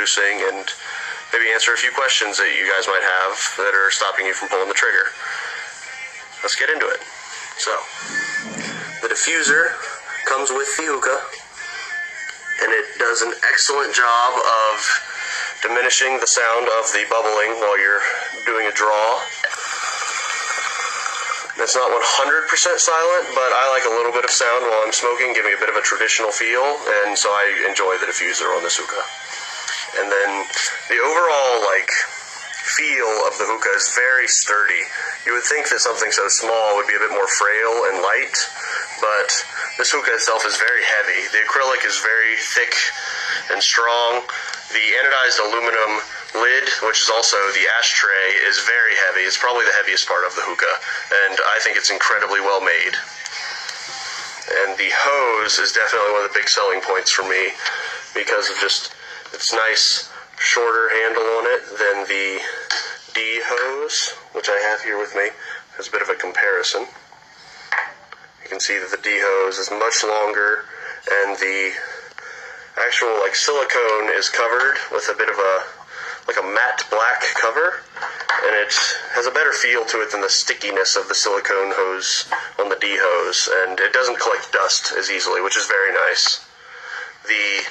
producing and maybe answer a few questions that you guys might have that are stopping you from pulling the trigger. Let's get into it. So, the diffuser comes with the hookah, and it does an excellent job of diminishing the sound of the bubbling while you're doing a draw. It's not 100% silent, but I like a little bit of sound while I'm smoking, give me a bit of a traditional feel, and so I enjoy the diffuser on this hookah. And then the overall, feel of the hookah is very sturdy. You would think that something so small would be a bit more frail and light, but this hookah itself is very heavy. The acrylic is very thick and strong. The anodized aluminum lid, which is also the ashtray, is very heavy. It's probably the heaviest part of the hookah, and I think it's incredibly well made. And the hose is definitely one of the big selling points for me because of just its nice shorter handle on it than the D hose, which I have here with me. Has a bit of a comparison. You can see that the D hose is much longer, and the actual silicone is covered with a bit of a matte black cover, and it has a better feel to it than the stickiness of the silicone hose on the D hose, and it doesn't collect dust as easily, which is very nice. The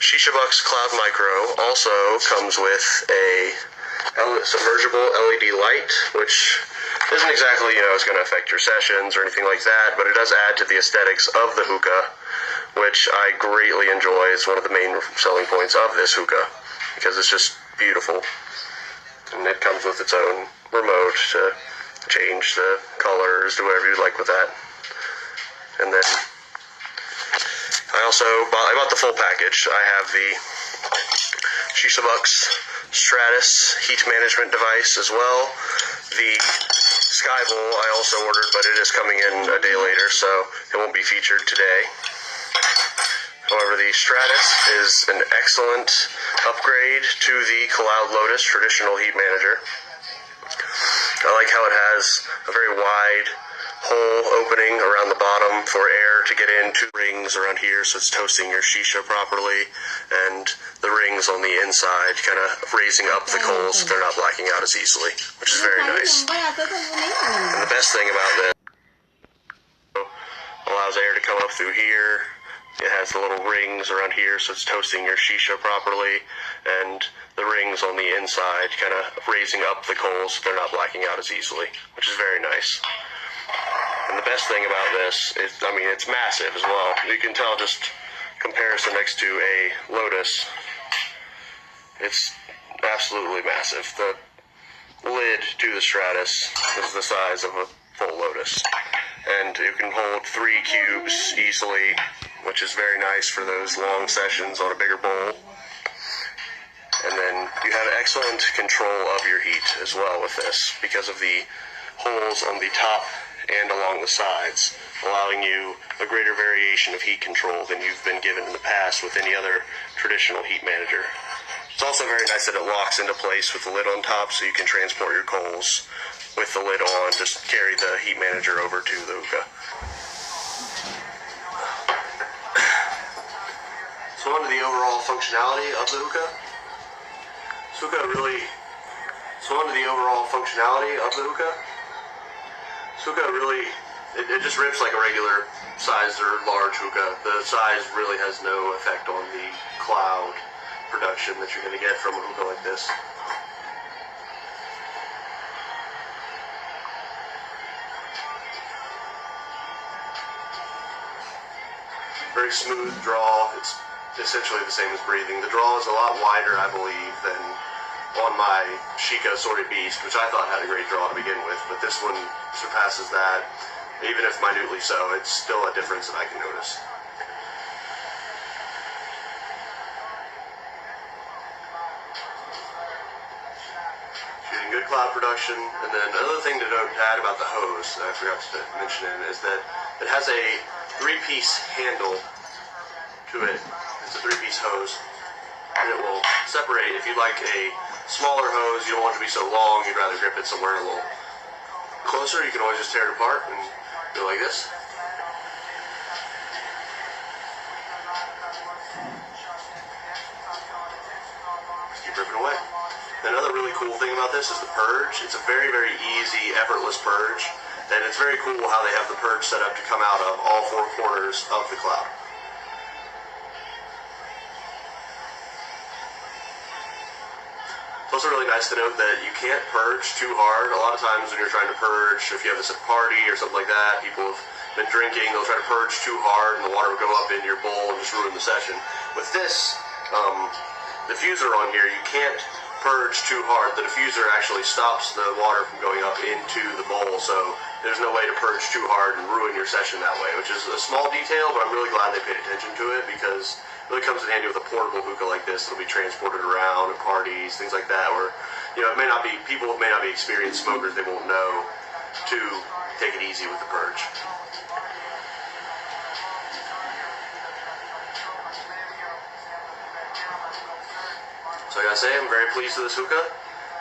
Shishabucks Cloud Micro also comes with a submergible LED light, which isn't exactly, it's going to affect your sessions or anything like that, but it does add to the aesthetics of the hookah, which I greatly enjoy. It's one of the main selling points of this hookah, because it's just beautiful. And it comes with its own remote to change the colors, do whatever you'd like with that. And then I bought the full package. I have the Shishabucks Stratus heat management device as well. The Skybowl I also ordered, but it is coming in a day later, so it won't be featured today. However, the Stratus is an excellent upgrade to the Cloud Lotus traditional heat manager. I like how it has a very wide hole opening around the bottom for air to get into rings around here, so it's toasting your shisha properly, and the rings on the inside kind of raising up the coals so they're not blacking out as easily, which is very nice. And the best thing about this, allows air to come up through here. It has the little rings around here, so it's toasting your shisha properly, and the rings on the inside kind of raising up the coals so they're not blacking out as easily, which is very nice. And the best thing about this is, it's massive as well. You can tell just comparison next to a Lotus. It's absolutely massive. The lid to the Stratus is the size of a full Lotus. And you can hold 3 cubes easily, which is very nice for those long sessions on a bigger bowl. And then you have excellent control of your heat as well with this, because of the holes on the top and along the sides, allowing you a greater variation of heat control than you've been given in the past with any other traditional heat manager. It's also very nice that it locks into place with the lid on top, so you can transport your coals with the lid on, just carry the heat manager over to the hookah. So on to the overall functionality of the hookah. Hookah really, it just rips like a regular sized or large hookah. The size really has no effect on the cloud production that you're going to get from a hookah like this. Very smooth draw. It's essentially the same as breathing. The draw is a lot wider, I believe, than on my Sheikah Assorted Beast, which I thought had a great draw to begin with, but this one surpasses that. Even if minutely so, it's still a difference that I can notice. Shooting good cloud production. And then another thing to add about the hose that I forgot to mention is that it has a 3-piece handle to it. It's a 3-piece hose, and it will separate. If you'd like a smaller hose, you don't want it to be so long, you'd rather grip it somewhere a little closer, you can always just tear it apart and go like this. away. Another really cool thing about this is the purge. It's a very, very easy, effortless purge, and it's very cool how they have the purge set up to come out of all four corners of the cloud. It's also really nice to note that you can't purge too hard. A lot of times when you're trying to purge, if you have this at a party or something like that, people have been drinking, they'll try to purge too hard and the water will go up into your bowl and just ruin the session. With this diffuser on here, you can't purge too hard. The diffuser actually stops the water from going up into the bowl, so there's no way to purge too hard and ruin your session that way, which is a small detail, but I'm really glad they paid attention to it because it really comes in handy with a portable hookah like this. It'll be transported around at parties, things like that, where, you know, it may not be, people may not be experienced smokers, they won't know to take it easy with the purge. So I gotta say, I'm very pleased with this hookah.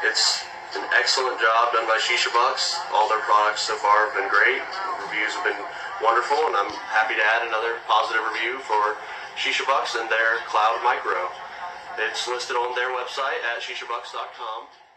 It's an excellent job done by Shishabucks. All their products so far have been great. Reviews have been wonderful, and I'm happy to add another positive review for Shishabucks and their Cloud Micro. It's listed on their website at shishabucks.com.